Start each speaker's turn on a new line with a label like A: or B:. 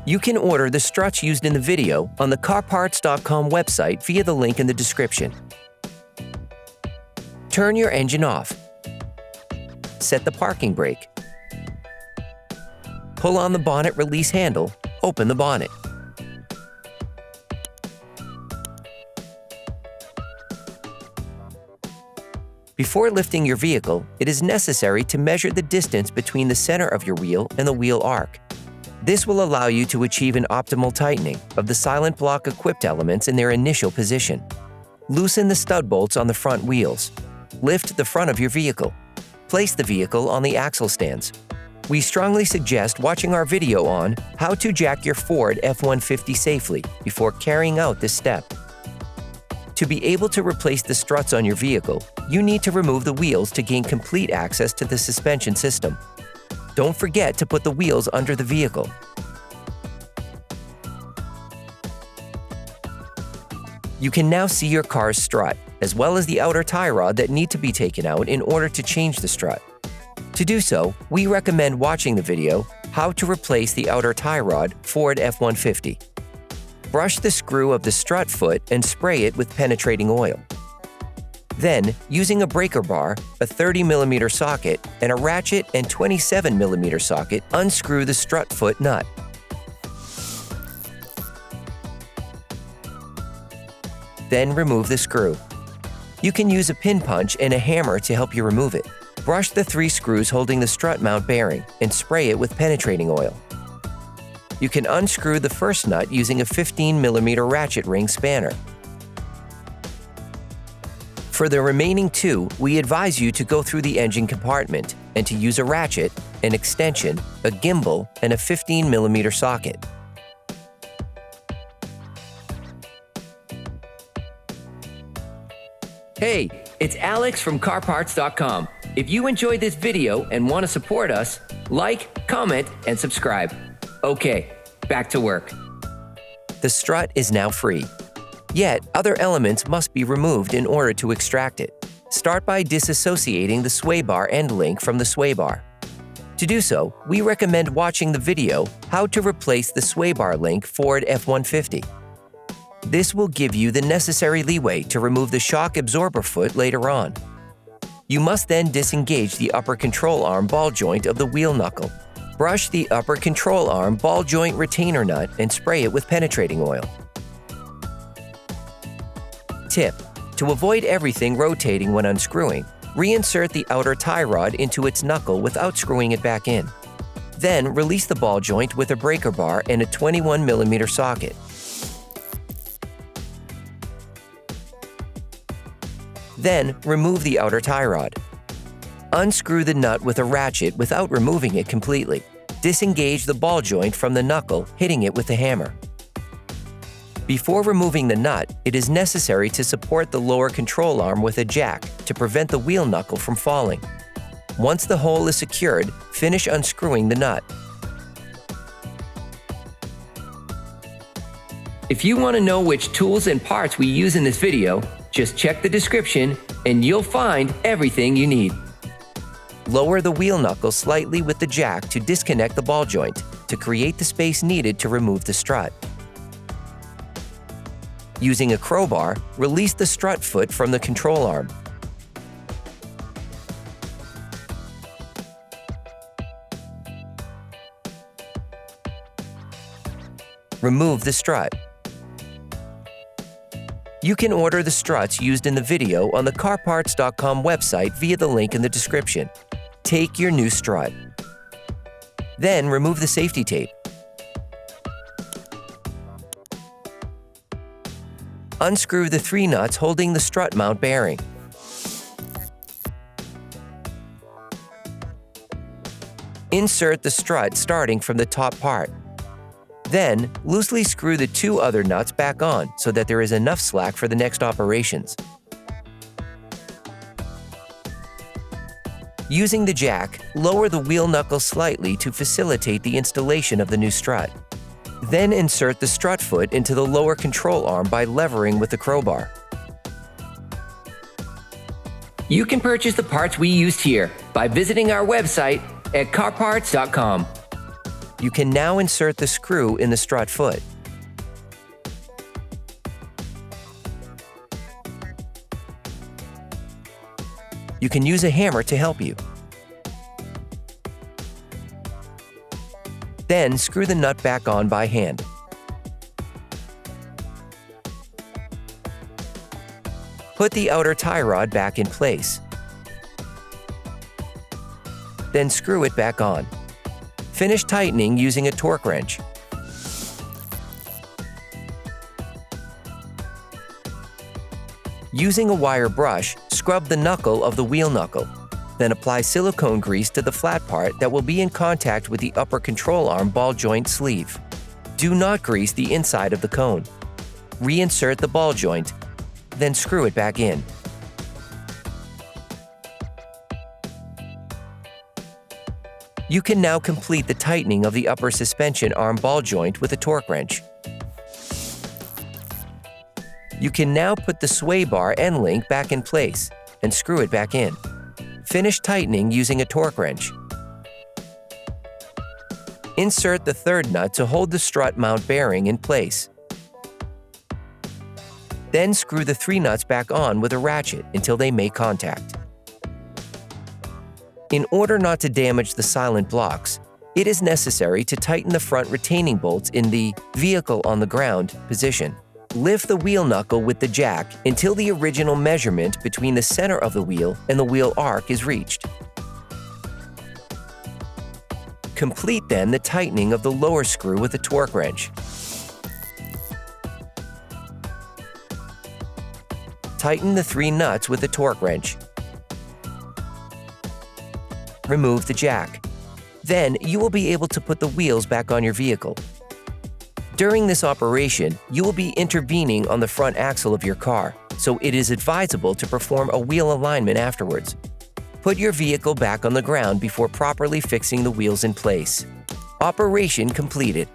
A: You can order the struts used in the video on the CarParts.com website via the link in the description. Turn your engine off. Set the parking brake. Pull on the bonnet release handle, open the bonnet. Before lifting your vehicle, it is necessary to measure the distance between the center of your wheel and the wheel arc. This will allow you to achieve an optimal tightening of the silent block equipped elements in their initial position. Loosen the stud bolts on the front wheels. Lift the front of your vehicle. Place the vehicle on the axle stands. We strongly suggest watching our video on how to jack your Ford F-150 safely before carrying out this step. To be able to replace the struts on your vehicle, you need to remove the wheels to gain complete access to the suspension system. Don't forget to put the wheels under the vehicle. You can now see your car's strut, as well as the outer tie rod that need to be taken out in order to change the strut. To do so, we recommend watching the video, How to Replace the Outer Tie Rod Ford F-150. Brush the screw of the strut foot and spray it with penetrating oil. Then, using a breaker bar, a 30mm socket, and a ratchet and 27mm socket, unscrew the strut foot nut. Then remove the screw. You can use a pin punch and a hammer to help you remove it. Brush the 3 screws holding the strut mount bearing and spray it with penetrating oil. You can unscrew the first nut using a 15mm ratchet ring spanner. For the remaining 2, we advise you to go through the engine compartment and to use a ratchet, an extension, a gimbal, and a 15mm socket. Hey, it's Alex from CarParts.com. If you enjoyed this video and want to support us, like, comment, and subscribe. Okay, back to work. The strut is now free. Yet, other elements must be removed in order to extract it. Start by disassociating the sway bar end link from the sway bar. To do so, we recommend watching the video How to Replace the Sway Bar Link Ford F-150. This will give you the necessary leeway to remove the shock absorber foot later on. You must then disengage the upper control arm ball joint of the wheel knuckle. Brush the upper control arm ball joint retainer nut and spray it with penetrating oil. Tip: to avoid everything rotating when unscrewing, reinsert the outer tie rod into its knuckle without screwing it back in. Then release the ball joint with a breaker bar and a 21mm socket. Then remove the outer tie rod. Unscrew the nut with a ratchet without removing it completely. Disengage the ball joint from the knuckle, hitting it with a hammer. Before removing the nut, it is necessary to support the lower control arm with a jack to prevent the wheel knuckle from falling. Once the hole is secured, finish unscrewing the nut. If you want to know which tools and parts we use in this video, just check the description and you'll find everything you need. Lower the wheel knuckle slightly with the jack to disconnect the ball joint to create the space needed to remove the strut. Using a crowbar, release the strut foot from the control arm. Remove the strut. You can order the struts used in the video on the CarParts.com website via the link in the description. Take your new strut. Then remove the safety tape. Unscrew the 3 nuts holding the strut mount bearing. Insert the strut starting from the top part. Then, loosely screw the 2 other nuts back on so that there is enough slack for the next operations. Using the jack, lower the wheel knuckle slightly to facilitate the installation of the new strut. Then insert the strut foot into the lower control arm by levering with the crowbar. You can purchase the parts we used here by visiting our website at CarParts.com. You can now insert the screw in the strut foot. You can use a hammer to help you. Then screw the nut back on by hand. Put the outer tie rod back in place. Then screw it back on. Finish tightening using a torque wrench. Using a wire brush, scrub the knuckle of the wheel knuckle. Then apply silicone grease to the flat part that will be in contact with the upper control arm ball joint sleeve. Do not grease the inside of the cone. Reinsert the ball joint, then screw it back in. You can now complete the tightening of the upper suspension arm ball joint with a torque wrench. You can now put the sway bar end link back in place and screw it back in. Finish tightening using a torque wrench. Insert the third nut to hold the strut mount bearing in place. Then screw the 3 nuts back on with a ratchet until they make contact. In order not to damage the silent blocks, it is necessary to tighten the front retaining bolts in the vehicle on the ground position. Lift the wheel knuckle with the jack until the original measurement between the center of the wheel and the wheel arc is reached. Complete then the tightening of the lower screw with a torque wrench. Tighten the 3 nuts with a torque wrench. Remove the jack. Then you will be able to put the wheels back on your vehicle. During this operation, you will be intervening on the front axle of your car, so it is advisable to perform a wheel alignment afterwards. Put your vehicle back on the ground before properly fixing the wheels in place. Operation completed.